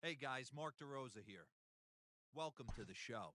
Hey guys, Mark DeRosa here. Welcome to the show.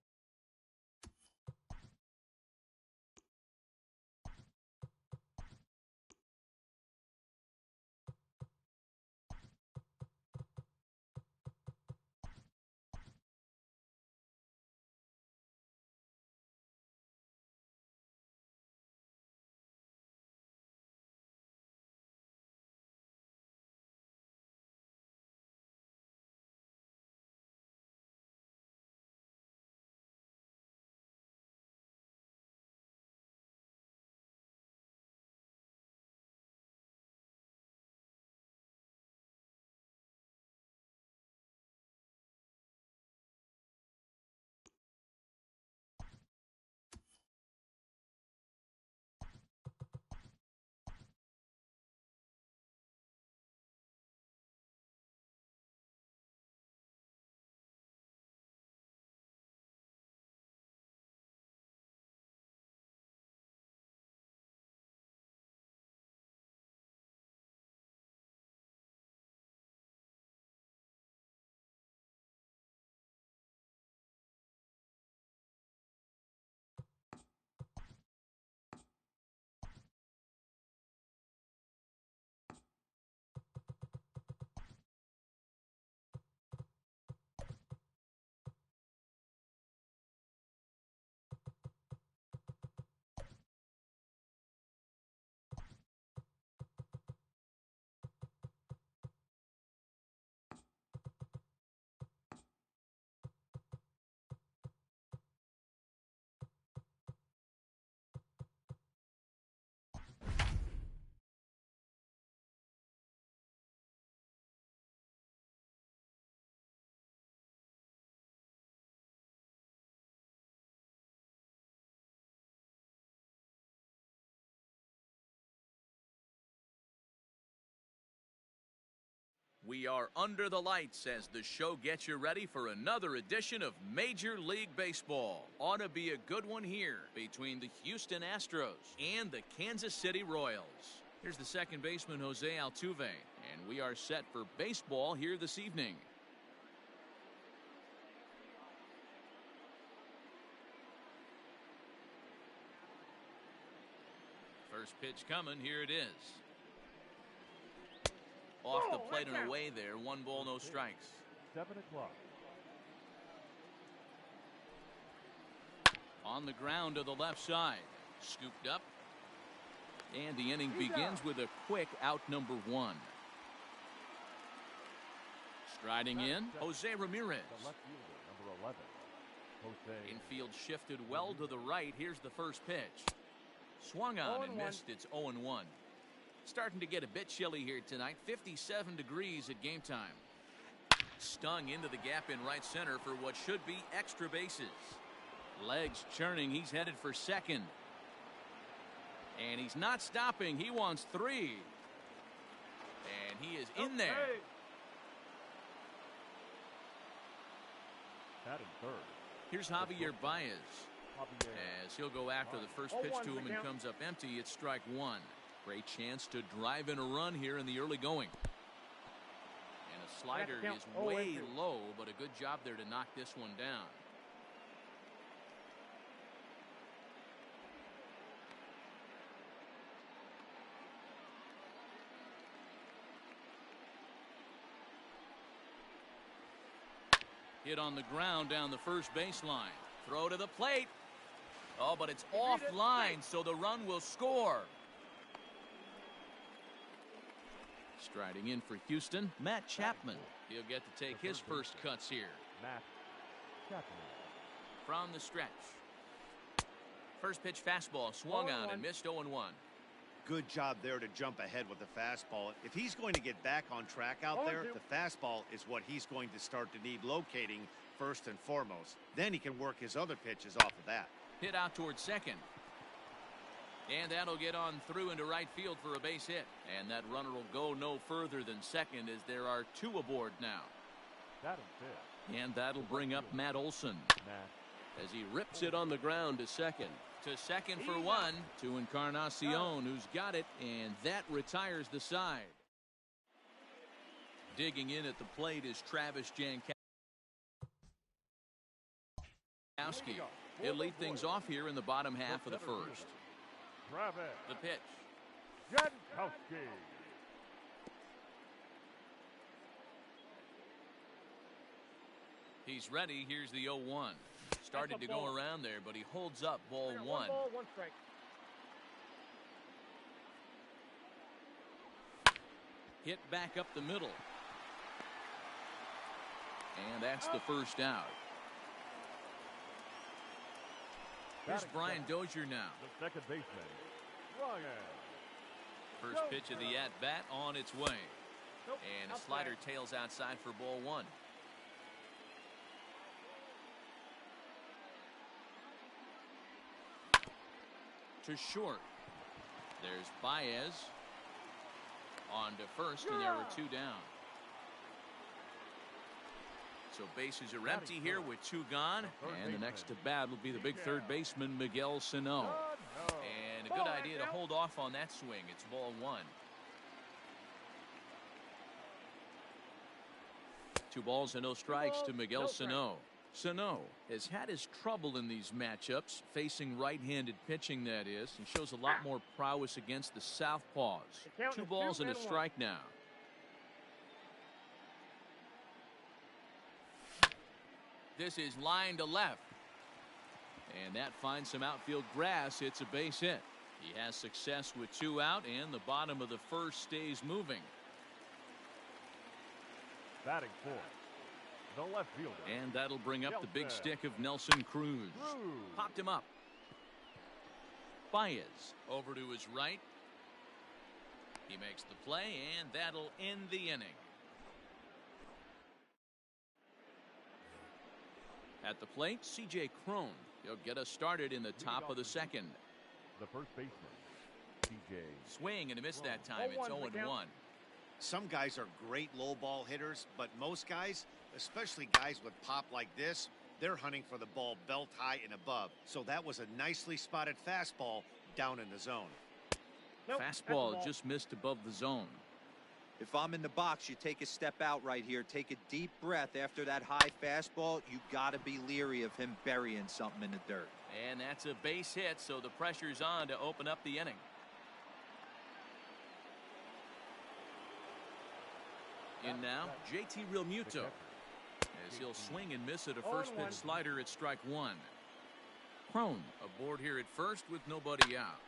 We are under the lights as the show gets you ready for another edition of Major League Baseball. Ought to be a good one here between the Houston Astros and the Kansas City Royals. Here's the second baseman, Jose Altuve, and we are set for baseball here this evening. First pitch coming, here it is. Off the plate and away there. 1 ball, no strikes. 7 o'clock. On the ground to the left side. Scooped up. And the inning begins with a quick out, number 1. Striding in, Jose Ramirez. The left fielder, number 11. Jose. Infield shifted well to the right. Here's the first pitch. Swung on and missed. It's 0-1. Starting to get a bit chilly here tonight. 57 degrees at game time. Stung into the gap in right center for what should be extra bases. Legs churning. He's headed for second. And he's not stopping. He wants 3. And he is in there. Batting third. Here's Javier Baez. As he'll go after the first pitch to him and comes up empty. It's strike 1. Great chance to drive in a run here in the early going. And a slider is way low, but a good job there to knock this one down. Hit on the ground down the first baseline. Throw to the plate. Oh, but it's offline, so the run will score. Striding in for Houston, Matt Chapman. He'll get to take his first cuts here. Matt Chapman. From the stretch. First pitch fastball swung on and missed 0-1. Good job there to jump ahead with the fastball. If he's going to get back on track out there, the fastball is what he's going to start to need locating first and foremost. Then he can work his other pitches off of that. Hit out towards second. And that'll get on through into right field for a base hit. And that runner will go no further than second as there are 2 aboard now. And that'll bring up Matt Olson. As he rips it on the ground to second. To second for 1. To Encarnacion, who's got it. And that retires the side. digging in at the plate is Travis Jankowski. He'll lead things off here in the bottom half of the first. The pitch. Jankowski. He's ready. Here's the 0-1. Started to go around there, but he holds up ball one. 1 ball, 1 strike. Hit back up the middle. And that's the first out. Here's Brian Dozier now. The second baseman, Ryan. First pitch of the at-bat on its way. And a slider tails outside for ball one. To short. There's Baez. On to first, and there are 2 down. So bases are empty here with 2 gone. And the next to bat will be the big third baseman, Miguel Sano. And a good idea to hold off on that swing. It's ball one. 2 balls and no strikes to Miguel Sano. Sano has had his trouble in these matchups, facing right-handed pitching, that is, and shows a lot more prowess against the southpaws. 2 balls and a strike now. This is line to left. And that finds some outfield grass. It's a base hit. He has success with 2 out, and the bottom of the first stays moving. Batting fourth, the left fielder. And that'll bring up the big stick of Nelson Cruz. Popped him up. Baez over to his right. He makes the play, and that'll end the inning. At the plate, C.J. Cron. He'll get us started in the top of the second. The first baseman, C.J. Swing and a miss that time. It's 0-1. Some guys are great low ball hitters, but most guys, especially guys with pop like this, they're hunting for the ball belt high and above. So that was a nicely spotted fastball down in the zone. Fastball just missed above the zone. If I'm in the box, you take a step out right here. Take a deep breath after that high fastball. You got to be leery of him burying something in the dirt. And that's a base hit, so the pressure's on to open up the inning. In now, JT Realmuto, as he'll swing and miss at a first pitch slider at strike one. Cron aboard here at first with nobody out.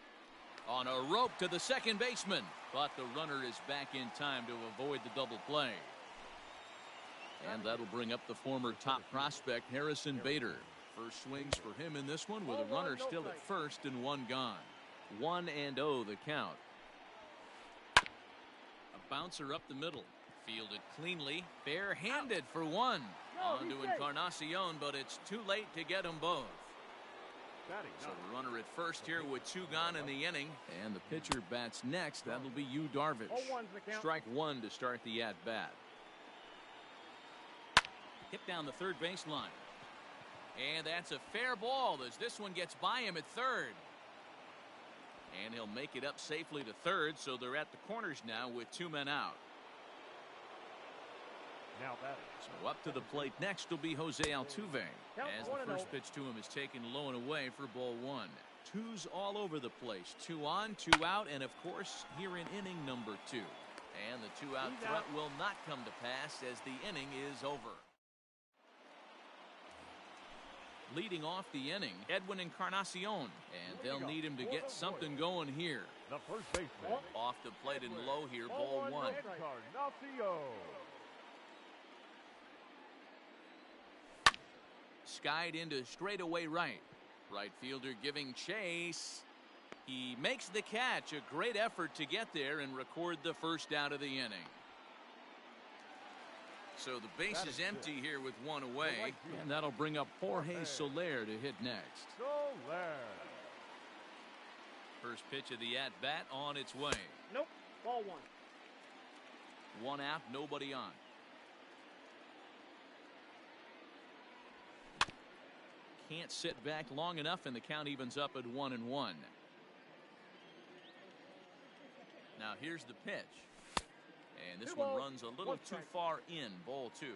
On a rope to the second baseman, but the runner is back in time to avoid the double play. And that'll bring up the former top prospect, Harrison Bader. First swings for him in this one with a runner still at first and 1 gone. 1-0 the count. A bouncer up the middle. Fielded cleanly, bare-handed for 1. On to Encarnacion, but it's too late to get them both. So the runner at first here with 2 gone in the inning, and the pitcher bats next. That'll be Yu Darvish. Strike 1 to start the at-bat. Hit down the third baseline. And that's a fair ball as this one gets by him at third. And he'll make it up safely to third, so they're at the corners now with 2 men out. So up to the plate next will be Jose Altuve, as the first pitch to him is taken low and away for ball 1. 2s all over the place. 2 on, 2 out, and of course here in inning number 2. And the 2-out threat will not come to pass as the inning is over. Leading off the inning, Edwin Encarnacion, and they'll need him to get something going here. The first baseman, off the plate and low here, ball 1. Encarnacion. Skied into straightaway right. Right fielder giving chase. He makes the catch. A great effort to get there and record the first out of the inning. So the base is empty here with 1 away. And that'll bring up Jorge Soler to hit next. First pitch of the at-bat on its way. Nope. Ball 1. 1 out, nobody on. Can't sit back long enough, and the count evens up at 1-1. Now here's the pitch. And this 2 one balls, runs a little 1 too strike. far in. Ball 2.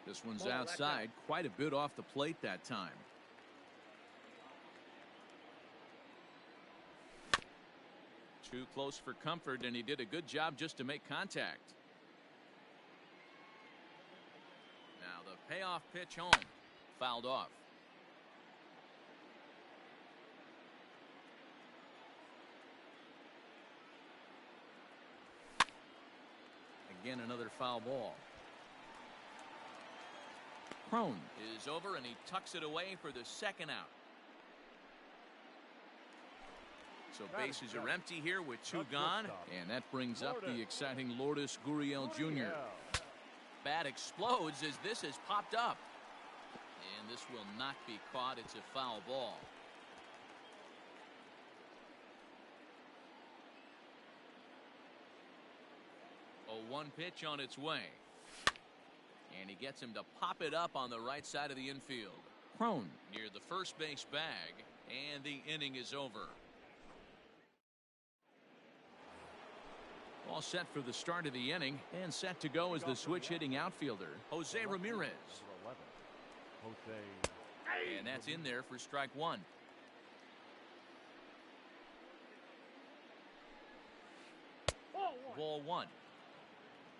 This one's Ball, outside, quite a bit off the plate that time. Too close for comfort, and he did a good job just to make contact. Now the payoff pitch home. Fouled off. Again, another foul ball. Crone is over, and he tucks it away for the 2nd out. So bases are empty here with 2 gone, and that brings up the exciting Lourdes Gurriel Jr. Bat explodes as this has popped up, and this will not be caught. It's a foul ball. A 1 pitch on its way. And he gets him to pop it up on the right side of the infield. Crone near the first base bag, and the inning is over. All set for the start of the inning, and set to go as the switch hitting outfielder, Jose Ramirez. 11. Jose. And that's in there for strike 1. Ball 1.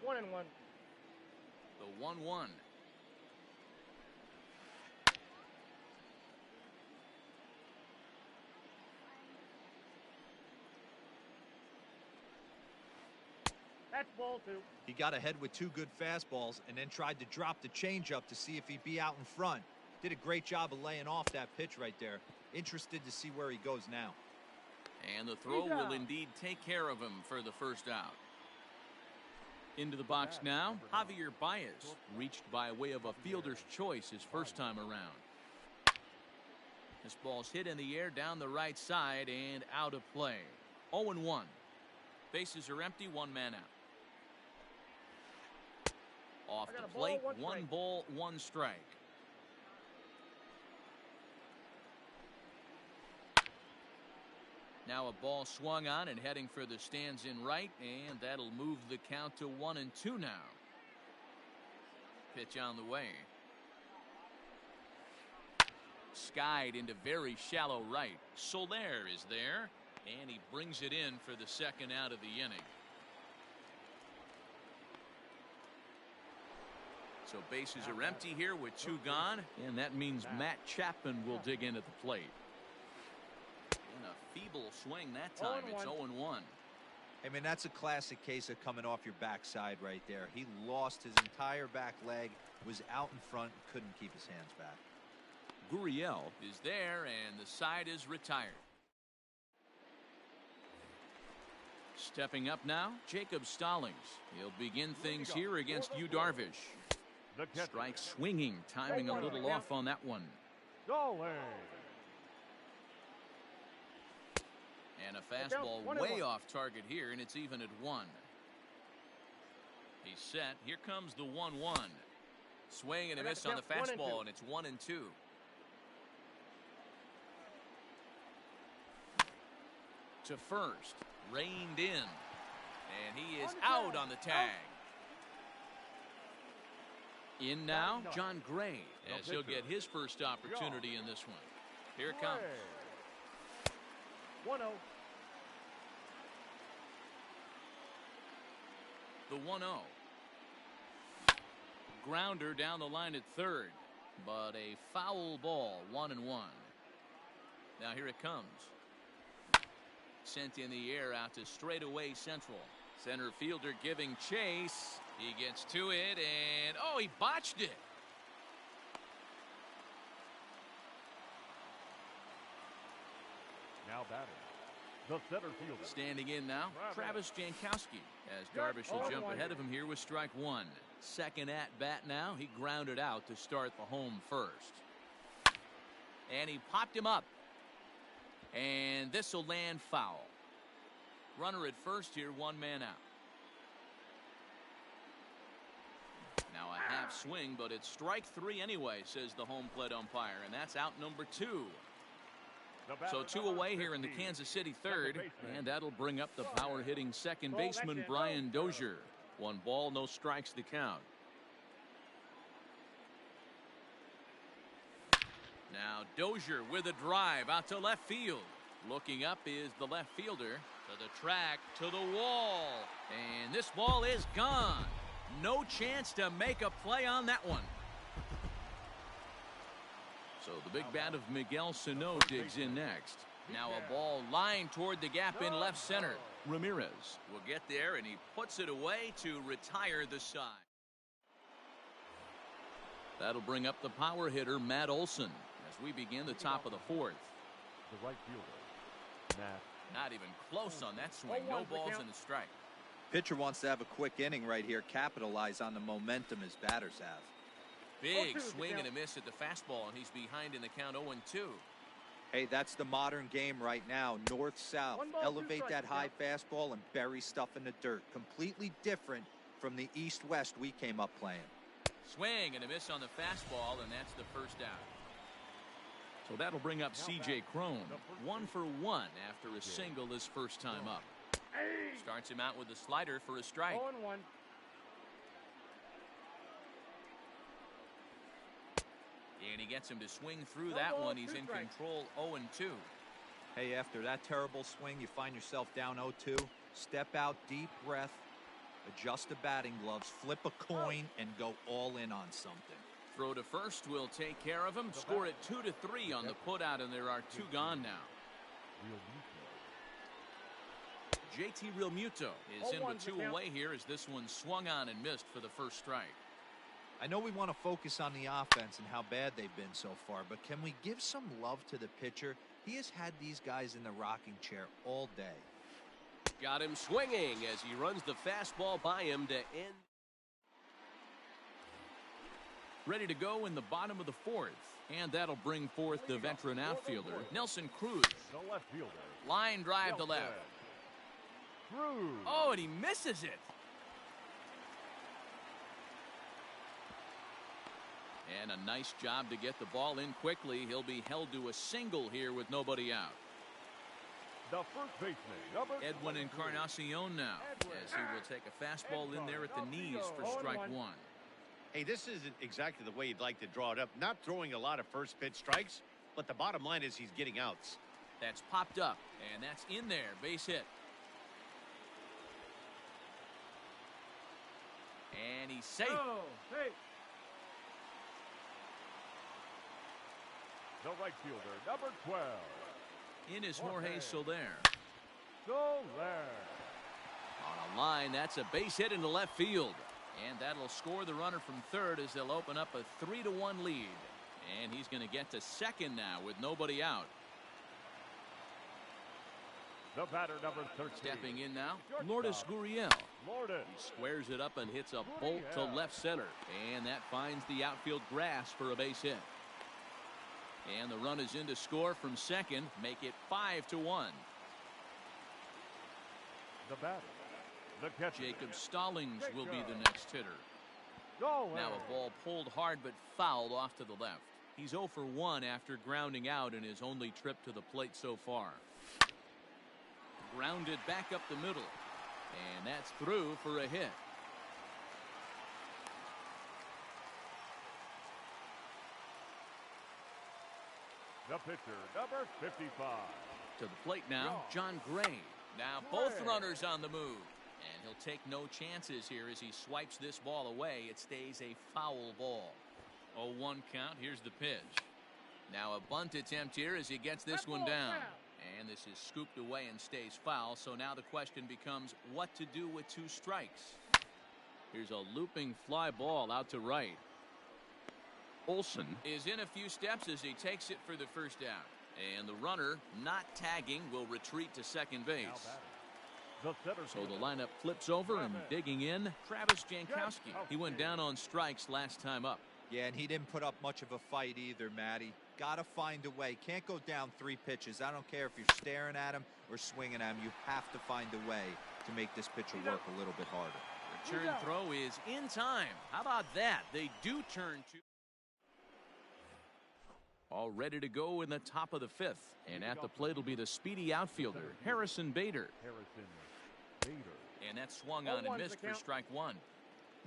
1-1. The 1-1. That's ball 2. He got ahead with 2 good fastballs and then tried to drop the changeup to see if he'd be out in front. Did a great job of laying off that pitch right there. Interested to see where he goes now. And the throw will indeed take care of him for the first out. Into the box now, Javier Baez, reached by way of a fielder's choice his first time around. This ball's hit in the air down the right side and out of play. 0-1. Bases are empty, 1 man out. Off the plate, 1 ball, 1 strike. Now a ball swung on and heading for the stands in right, and that'll move the count to 1-2 now. Pitch on the way. Skied into very shallow right. Soler is there, and he brings it in for the 2nd out of the inning. So bases are empty here with 2 gone, and that means Matt Chapman will dig in at the plate. And a feeble swing that time. It's 0-1. I mean, that's a classic case of coming off your backside right there. He lost his entire back leg, was out in front, couldn't keep his hands back. Gurriel is there, and the side is retired. Stepping up now, Jacob Stallings. He'll begin things here against Yu Darvish. Strike swinging, timing a little off on that one. And a fastball way off target here, and it's even at 1. He's set. Here comes the 1-1. Swing and a miss on the fastball, and it's 1-2. To first, reined in, and he is out on the tag. In now, John Gray, as he'll get his first opportunity in this one. Here it comes. 1-0. The 1-0. Grounder down the line at third, but a foul ball, 1-1. Now here it comes. Sent in the air out to straightaway central. Center fielder giving chase. He gets to it, and oh, he botched it. Now batting, the center fielder. Standing in now, Travis Jankowski, as Darvish will jump ahead of him here with strike 1. 2nd at bat now. He grounded out to start the home first. And he popped him up. And this will land foul. Runner at first here, 1 man out. Now a half swing, but it's strike 3 anyway, says the home plate umpire, and that's out number 2. So 2 away here in the Kansas City third, and that'll bring up the power-hitting second baseman Brian Dozier. 1 ball, no strikes to count. Now Dozier with a drive out to left field. Looking up is the left fielder. To the track, to the wall. And this ball is gone. No chance to make a play on that one. So the big bat of Miguel Sano digs in next. Now a ball lined toward the gap in left center. Ramirez will get there, and he puts it away to retire the side. That'll bring up the power hitter, Matt Olson, as we begin the top of the 4th. The right fielder, Matt. Not even close on that swing. No balls and a strike. Pitcher wants to have a quick inning right here, capitalize on the momentum his batters have. Big swing and a miss at the fastball, and he's behind in the count 0-2. Hey, that's the modern game right now. North-south. Elevate that high fastball and bury stuff in the dirt. Completely different from the east-west we came up playing. Swing and a miss on the fastball, and that's the first out. So that'll bring up C.J. Cron. 1 for 1 after a single his first time up. Starts him out with a slider for a strike. 0-1. And he gets him to swing through that one. He's in control 0-2. Hey, after that terrible swing, you find yourself down 0-2. Step out, deep breath, adjust the batting gloves, flip a coin, and go all in on something. Throw to first will take care of him. Score it 2-3 on the putout, and there are 2 gone now. JT Realmuto is in with 2 away here as this one swung on and missed for the first strike. I know we want to focus on the offense and how bad they've been so far, but can we give some love to the pitcher? He has had these guys in the rocking chair all day. Got him swinging as he runs the fastball by him to end. Ready to go in the bottom of the 4th, and that'll bring forth the veteran outfielder, Nelson Cruz. The left fielder. Line drive to left. Cruz. Oh, and he misses it. And a nice job to get the ball in quickly. He'll be held to a single here with nobody out. The first baseman, number Edwin Encarnacion now, as he will take a fastball in there at the knees for strike 1. Hey, this isn't exactly the way you'd like to draw it up. Not throwing a lot of first pitch strikes, but the bottom line is he's getting outs. That's popped up, and that's in there. Base hit. And he's safe. Oh, hey. The right fielder, number 12. In is Jorge Soler. Soler. On a line, that's a base hit into left field. And that'll score the runner from third as they'll open up a 3-1 lead. And he's going to get to second now with nobody out. The batter, number 13. Stepping in now, Lourdes Gurriel. Lourdes. He squares it up and hits a bolt to left center. And that finds the outfield grass for a base hit. And the run is in to score from second, make it 5-1. The batter, the catcher. Jacob Stallings will be the next hitter. Now a ball pulled hard but fouled off to the left. He's 0 for 1 after grounding out in his only trip to the plate so far. Grounded back up the middle. And that's through for a hit. The pitcher, number 55. To the plate now, John Gray. Now both runners on the move. And he'll take no chances here as he swipes this ball away. It stays a foul ball. 0-1 count. Here's the pitch. Now a bunt attempt here as he gets this one down. And this is scooped away and stays foul. So now the question becomes what to do with 2 strikes. Here's a looping fly ball out to right. Olson is in a few steps as he takes it for the first out. And the runner, not tagging, will retreat to second base. So the lineup flips over and digging in, Travis Jankowski. He went down on strikes last time up. Yeah, and he didn't put up much of a fight either, Matty. Got to find a way. Can't go down 3 pitches. I don't care if you're staring at him or swinging at him. You have to find a way to make this pitcher work a little bit harder. Return throw is in time. How about that? They do turn to... All ready to go in the top of the 5th. And at the plate will be the speedy outfielder, Harrison Bader. And that swung on and missed for strike 1.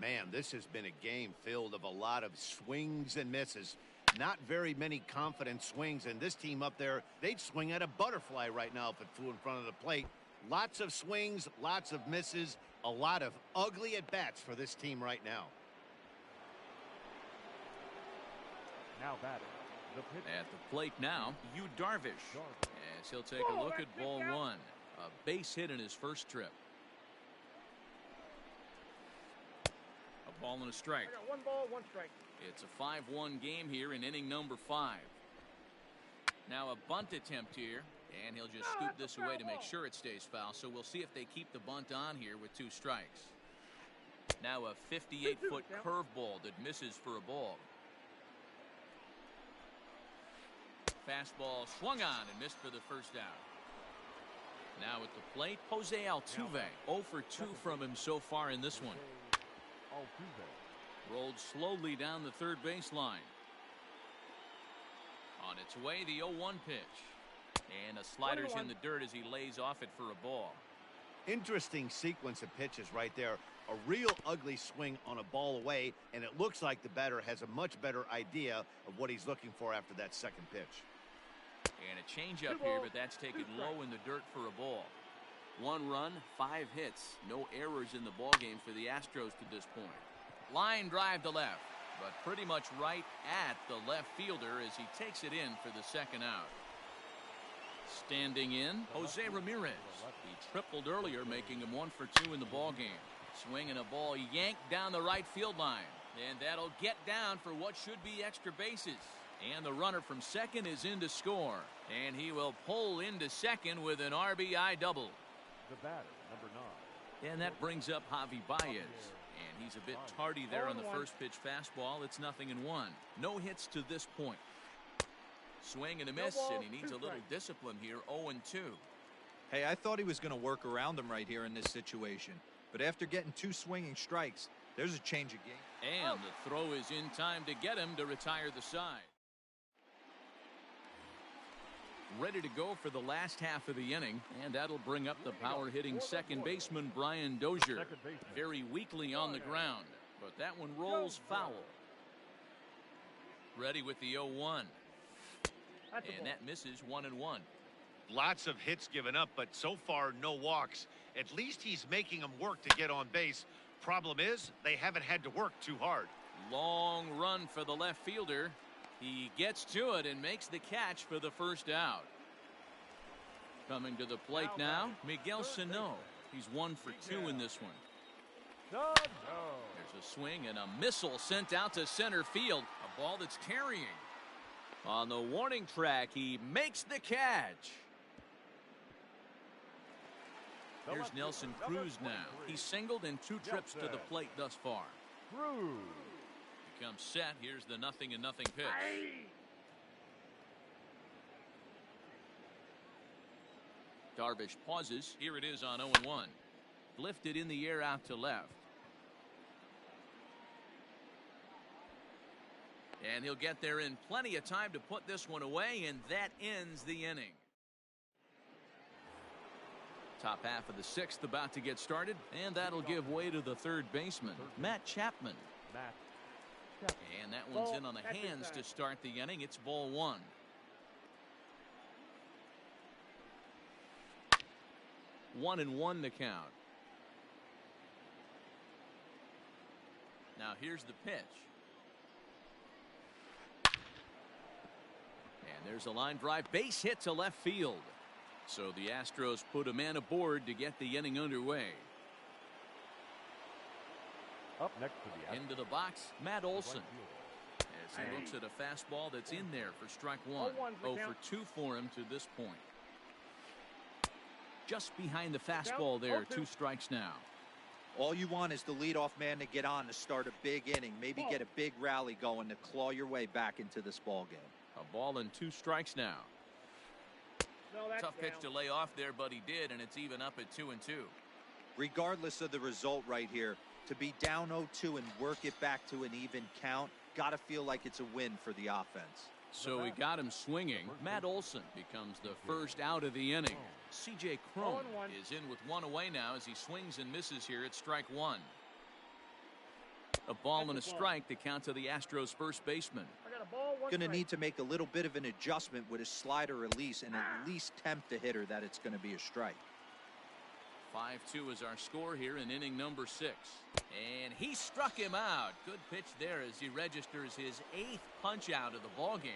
Man, this has been a game filled of a lot of swings and misses. Not very many confident swings, and this team up there, they'd swing at a butterfly right now if it flew in front of the plate. Lots of swings, lots of misses, a lot of ugly at-bats for this team right now. Now batting. The pitch. At the plate now, Yu Darvish. As he'll take a look at ball 1. A base hit in his first trip. A ball and a strike. I got 1 ball, 1 strike. It's a 5-1 game here in inning number 5. Now a bunt attempt here, and he'll just scoop this away to make sure it stays foul. So we'll see if they keep the bunt on here with 2 strikes. Now a 58-foot curveball that misses for a ball. Fastball swung on and missed for the first out. Now at the plate, Jose Altuve. 0 for 2 from him so far in this one. Rolled slowly down the third baseline. On its way, the 0-1 pitch. And a slider's in the dirt as he lays off it for a ball. Interesting sequence of pitches right there. A real ugly swing on a ball away, and it looks like the batter has a much better idea of what he's looking for after that second pitch. And a changeup here, but that's taken low in the dirt for a ball. 1 run, 5 hits. No errors in the ballgame for the Astros to this point. Line drive to left, but pretty much right at the left fielder as he takes it in for the second out. Standing in, Jose Ramirez. He tripled earlier, making him 1 for 2 in the ballgame. Swinging a ball yanked down the right field line. And that'll get down for what should be extra bases. And the runner from second is in to score. And he will pull into second with an RBI double. The batter, number 9. And that brings up Javi Baez. And he's a bit tardy there on the first pitch fastball. It's 0-1. No hits to this point. Swing and a miss, and he needs a little discipline here. 0-2. Hey, I thought he was going to work around him right here in this situation. But after getting 2 swinging strikes, there's a change of game. And the throw is in time to get him to retire the side. Ready to go for the last half of the inning, and that'll bring up the power-hitting second baseman Brian Dozier. Very weakly on the ground, but that one rolls foul. Ready with the 0-1. And that misses 1-1. Lots of hits given up, but so far no walks. At least he's making them work to get on base. Problem is, they haven't had to work too hard. Long run for the left fielder. He gets to it and makes the catch for the first out. Coming to the plate now, Miguel Sano. He's 1 for 2 in this one. There's a swing and a missile sent out to center field. A ball that's carrying. On the warning track, he makes the catch. Here's Nelson Cruz now. He's singled in 2 trips to the plate thus far. Becomes set. Here's the 0-0 pitch. Darvish pauses. Here it is on 0-1. Lifted in the air out to left. And he'll get there in plenty of time to put this one away, and that ends the inning. Top half of the 6th about to get started, and that'll give way to the third baseman, Matt Chapman. And that one's in on the hands to start the inning. It's ball 1. One and 1 the count. Now here's the pitch. And there's a line drive base hit to left field. So the Astros put a man aboard to get the inning underway. Up next to the Into the box, Matt Olson. As he looks at a fastball that's in there for strike 1. 0 for 2 for him to this point. Just behind the fastball there, 2 strikes now. All you want is the leadoff man to get on to start a big inning. Maybe get a big rally going to claw your way back into this ball game. A ball and 2 strikes now. Tough pitch to lay off there, but he did, and it's even up at 2-2. Regardless of the result right here, to be down 0-2 and work it back to an even count, got to feel like it's a win for the offense. So he got him swinging. Matt Olson becomes the first out of the inning. C.J. Cron is in with one away now as he swings and misses here at strike one. A ball and a strike to count to the Astros first baseman. Going to need to make a little bit of an adjustment with his slider release and at least tempt the hitter that it's going to be a strike. 5-2 is our score here in inning number 6. And he struck him out. Good pitch there as he registers his 8th punch out of the ball game.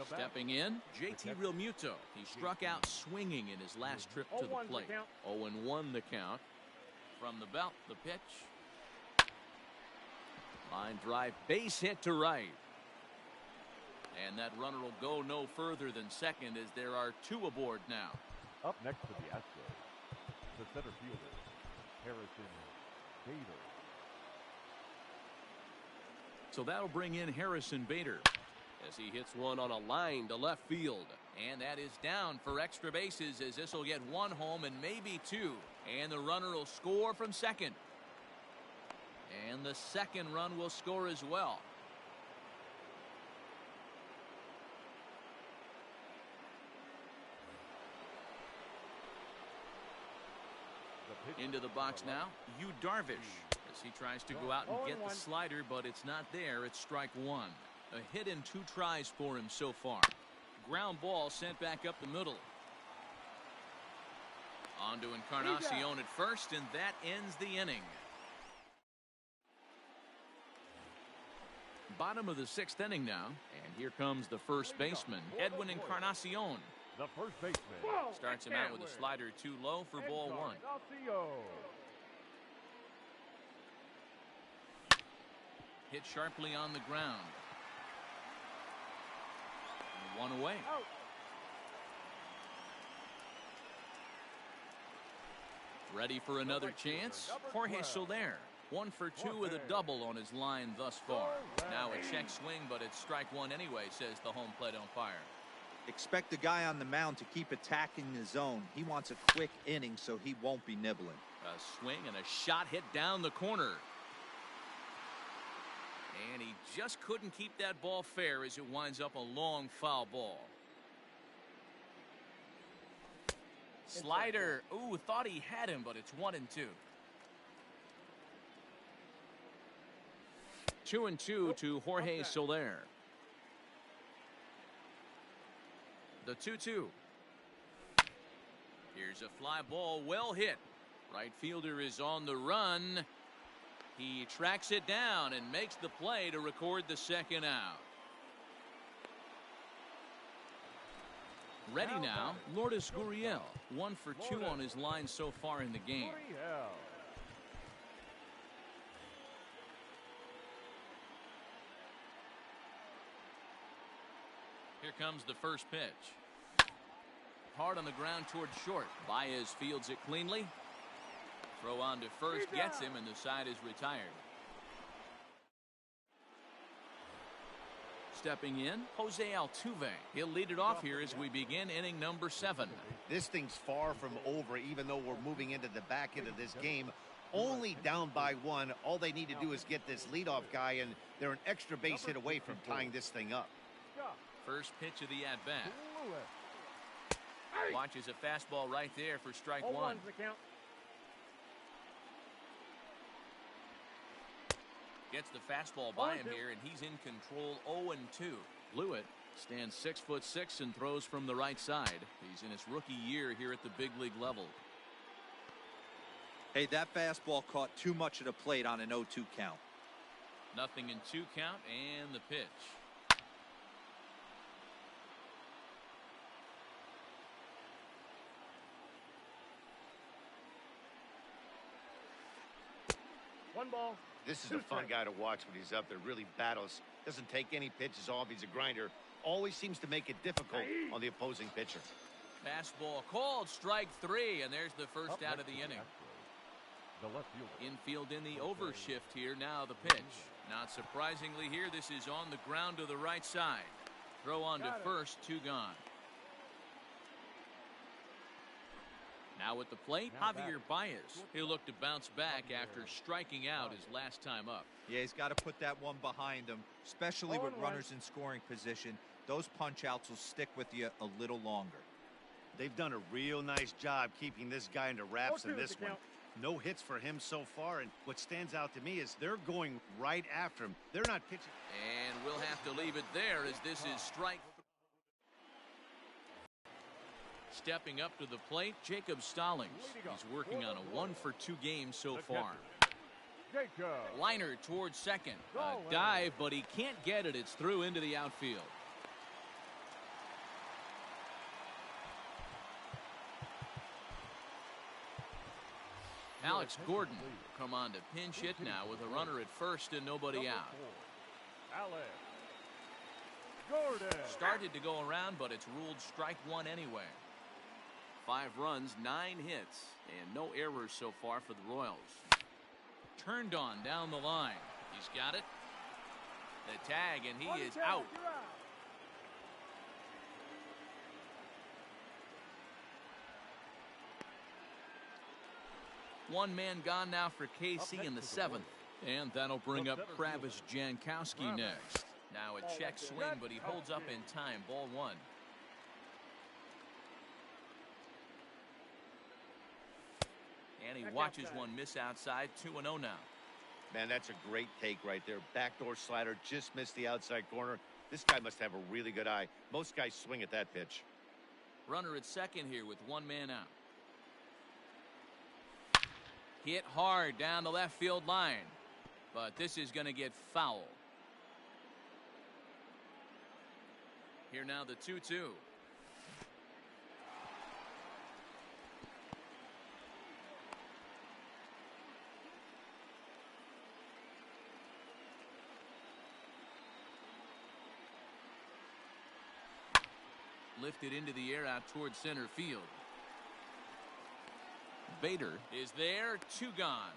Stepping in, JT Realmuto. He struck out swinging in his last trip to the plate. 0-1 the count. From the belt, the pitch. Line drive, base hit to right. And that runner will go no further than second as there are 2 aboard now. Up next for the Astros, the center fielder, Harrison Bader. So that'll bring in Harrison Bader as he hits one on a line to left field. And that is down for extra bases as this will get 1 home and maybe 2. And the runner will score from second. And the second run will score as well. Into the box now, Yu Darvish, as he tries to go out and get the slider, but it's not there. It's strike 1. A hit in 2 tries for him so far. Ground ball sent back up the middle. On to Encarnacion at first, and that ends the inning. Bottom of the 6th inning now, and here comes the first baseman, Edwin Encarnacion. The first baseman Starts him out with a slider too low for ball 1. Hit sharply on the ground. 1 away. Ready for another chance? Jorge Soler. 1 for 2 with a double on his line thus far. Now a check swing, but it's strike 1 anyway, says the home plate umpire. Expect the guy on the mound to keep attacking the zone. He wants a quick inning, so he won't be nibbling. A swing and a shot hit down the corner. And he just couldn't keep that ball fair as it winds up a long foul ball. Slider. Ooh, thought he had him, but it's 1-2. 2-2 to Jorge Soler. The 2-2. Here's a fly ball, well hit. Right fielder is on the run. He tracks it down and makes the play to record the second out. Ready now, Lourdes Gurriel. 1 for 2 on his line so far in the game. Here comes the first pitch. Hard on the ground toward short. Baez fields it cleanly. Throw on to first, gets him, and the side is retired. Stepping in, Jose Altuve. He'll lead it off here as we begin inning number 7. This thing's far from over, even though we're moving into the back end of this game. Only down by 1. All they need to do is get this leadoff guy, and they're an extra base hit away from tying this thing up. First pitch of the at-bat. Watches a fastball right there for strike 1. Gets the fastball by him here, and he's in control. 0-2. Blewett stands 6'6" and throws from the right side. He's in his rookie year here at the big league level. Hey, that fastball caught too much of the plate on an 0-2 count. 0-2 count, and the pitch. One ball. This is a fun guy to watch when he's up there. Really battles. Doesn't take any pitches off. He's a grinder. Always seems to make it difficult on the opposing pitcher. Fastball called, strike 3, and there's the first out of the inning. Infield in the overshift here. Now the pitch. Not surprisingly here, this is on the ground to the right side. Throw on to first, 2 gone. Now at the plate, Javier Baez. He'll look to bounce back after striking out his last time up. Yeah, he's got to put that one behind him, especially with runners in scoring position. Those punch-outs will stick with you a little longer. They've done a real nice job keeping this guy into wraps in this one. No hits for him so far, and what stands out to me is they're going right after him. They're not pitching. And we'll have to leave it there as this is strike. Stepping up to the plate, Jacob Stallings. He's working on a 1-for-2 game so far. Liner towards second. A dive, but he can't get it. It's through into the outfield. Alex Gordon will come on to pinch hit now with a runner at first and nobody out. Started to go around, but it's ruled strike one anyway. 5 runs, 9 hits, and no errors so far for the Royals. Turned on down the line. He's got it. The tag, and he is out. One man gone now for KC in the 7th. And that'll bring up Travis Jankowski next. Now a check swing, but he holds up in time. Ball 1. And he watches one miss outside. 2-0 now. Man, that's a great take right there. Backdoor slider just missed the outside corner. This guy must have a really good eye. Most guys swing at that pitch. Runner at second here with one man out. Hit hard down the left field line. But this is going to get foul. Here now the 2-2. Lifted into the air out towards center field. Bader is there, 2 gone.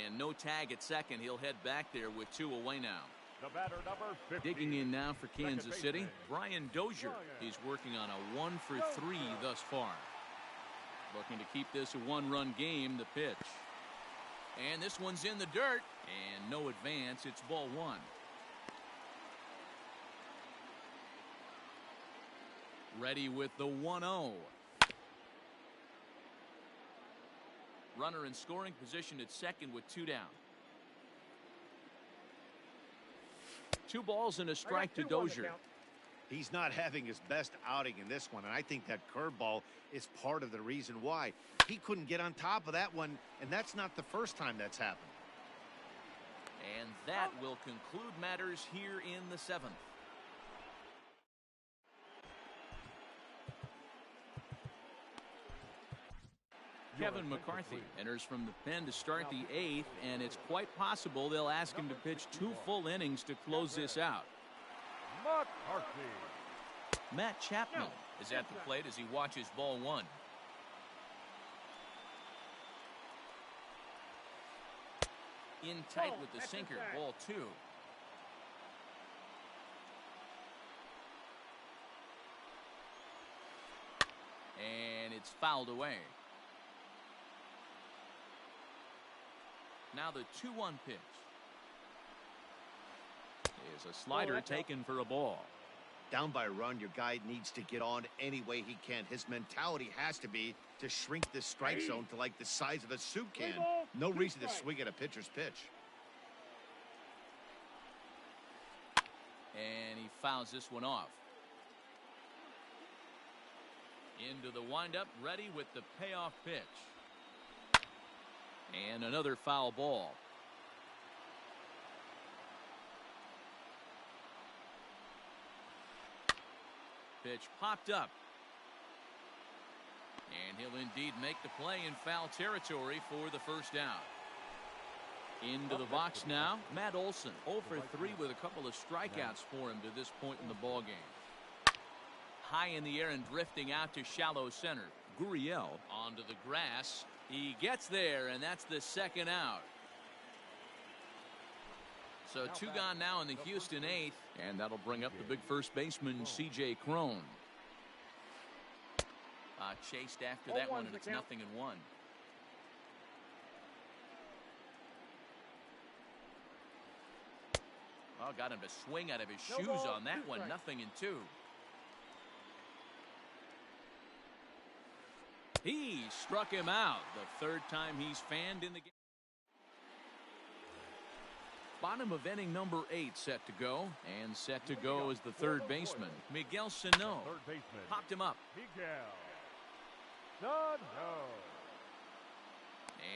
And no tag at second. He'll head back there with 2 away now. The batter, number 15. Digging in now for Kansas City, Brian Dozier. He's working on a 1-for-3 thus far. Looking to keep this a 1-run game. The pitch. And this one's in the dirt. And no advance. It's ball 1. Ready with the 1-0. Runner in scoring position at second with 2 down. 2 balls and a strike to Dozier. He's not having his best outing in this one, and I think that curveball is part of the reason why. He couldn't get on top of that one, and that's not the first time that's happened. And that will conclude matters here in the 7th. Kevin McCarthy enters from the pen to start the 8th, and it's quite possible they'll ask him to pitch 2 full innings to close this out. Matt Chapman is at the plate as he watches ball 1. In tight with the sinker, ball 2. And it's fouled away. Now the 2-1 pitch is a slider taken for a ball. Down by a run, your guy needs to get on any way he can. His mentality has to be to shrink this strike zone to like the size of a soup can. No reason to swing at a pitcher's pitch. And he fouls this one off. Into the windup, ready with the payoff pitch. And another foul ball. Pitch popped up. And he'll indeed make the play in foul territory for the first out. Into the box now, Matt Olson. 0 for 3 with a couple of strikeouts for him to this point in the ballgame. High in the air and drifting out to shallow center. Gurriel onto the grass. He gets there, and that's the 2nd out. So 2 gone now in the Houston 8th, and that'll bring up the big first baseman, C.J. Cron. Chased after that one, and it's 0-1. Oh, got him to swing out of his shoes on that one. 0-2. He struck him out. The third time he's fanned in the game. Bottom of inning number 8 set to go. And set to go is the third baseman, Miguel Sano. Popped him up.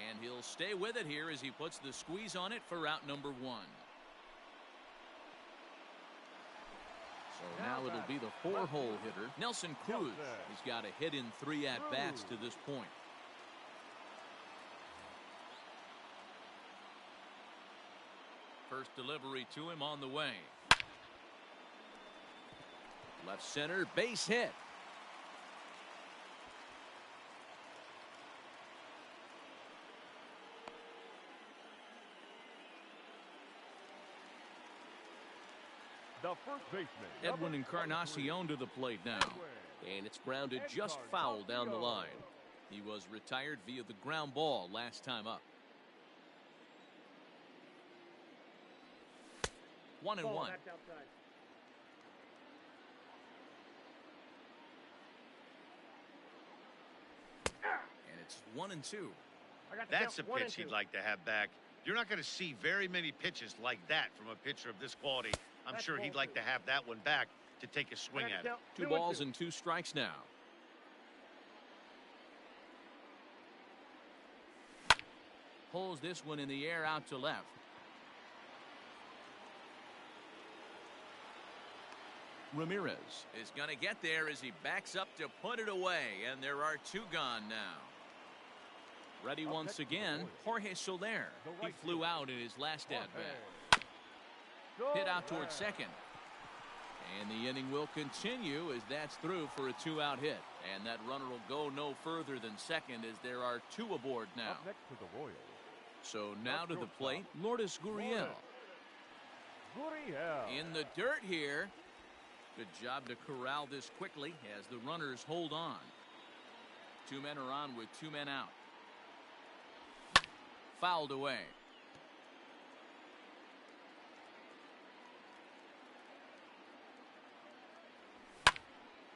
And he'll stay with it here as he puts the squeeze on it for out number 1. So now it'll be the 4-hole hitter, Nelson Cruz. He's got a hit in 3 at-bats to this point. First delivery to him on the way. Left center, base hit. The first baseman, Edwin Encarnacion to the plate now. And it's grounded just foul down the line. He was retired via the ground ball last time up. 1-1. And it's 1-2. That's a pitch he'd like to have back. You're not going to see very many pitches like that from a pitcher of this quality. I'm sure he'd like to have that one back to take a swing at it. 2 balls and 2 strikes now. Pulls this one in the air out to left. Ramirez is going to get there as he backs up to put it away, and there are 2 gone now. Ready once again, Jorge Soler. He flew out in his last at-bat. Hit out towards second. And the inning will continue as that's through for a 2-out hit. And that runner will go no further than second as there are 2 aboard now. Up next to the Royals. So now to the plate, Lourdes Gurriel. In the dirt here. Good job to corral this quickly as the runners hold on. 2 men are on with 2 men out. Fouled away.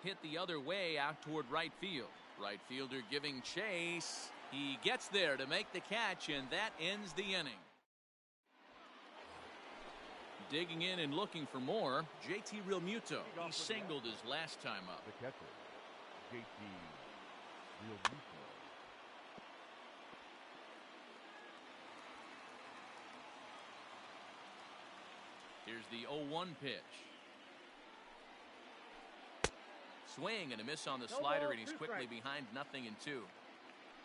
Hit the other way out toward right field. Right fielder giving chase. He gets there to make the catch, and that ends the inning. Digging in and looking for more, JT Realmuto. He singled his last time up. The catcher, JT Realmuto. Here's the 0-1 pitch. Swing and a miss on the slider, and he's quickly behind 0-2.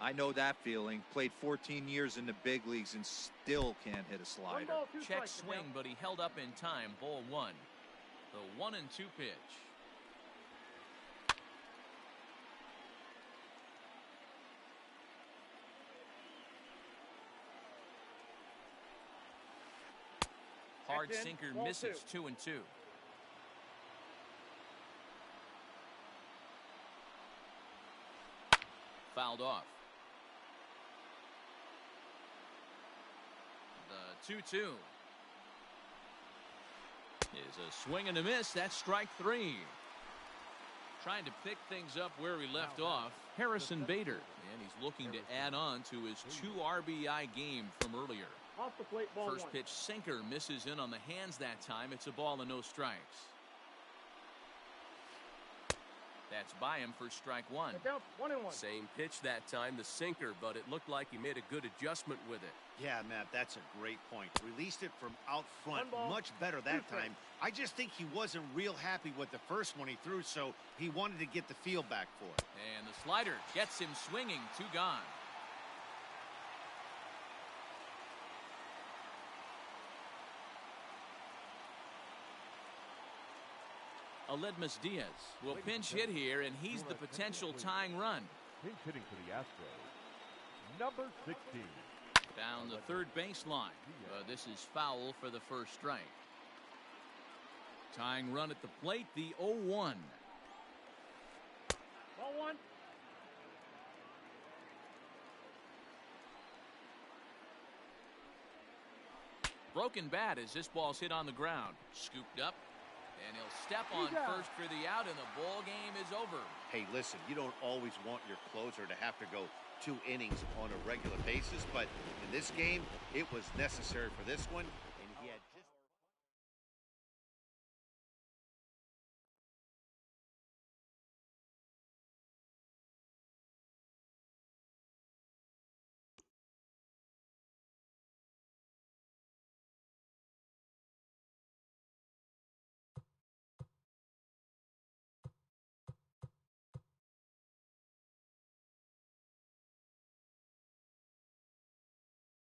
I know that feeling. Played 14 years in the big leagues and still can't hit a slider. Check swing, but he held up in time. Ball 1. The 1-2 pitch. Hard sinker misses. 2-2. Fouled off. The 2-2 is a swing and a miss. That's strike 3. Trying to pick things up where he left off, Harrison Bader, and he's looking to add on to his 2 RBI game from earlier. Off the plate, ball First 1. pitch sinker misses in on the hands that time. It's a ball and no strikes. That's by him for strike 1. 1-1. Same pitch that time, the sinker, but it looked like he made a good adjustment with it. Yeah, Matt, that's a great point. Released it from out front much better that time. I just think he wasn't real happy with the first one he threw, so he wanted to get the feel back for it. And the slider gets him swinging. 2 gone. Aledmus Diaz will pinch hit here, and he's the potential tying run. Pinch hitting for the Astros, number 16. Down the third baseline. This is foul for the first strike. Tying run at the plate, the 0-1. Ball 1. Broken bat as this ball's hit on the ground. Scooped up, and he'll step on first for the out, and the ball game is over. Hey, listen, you don't always want your closer to have to go 2 innings on a regular basis, but in this game, it was necessary for this one.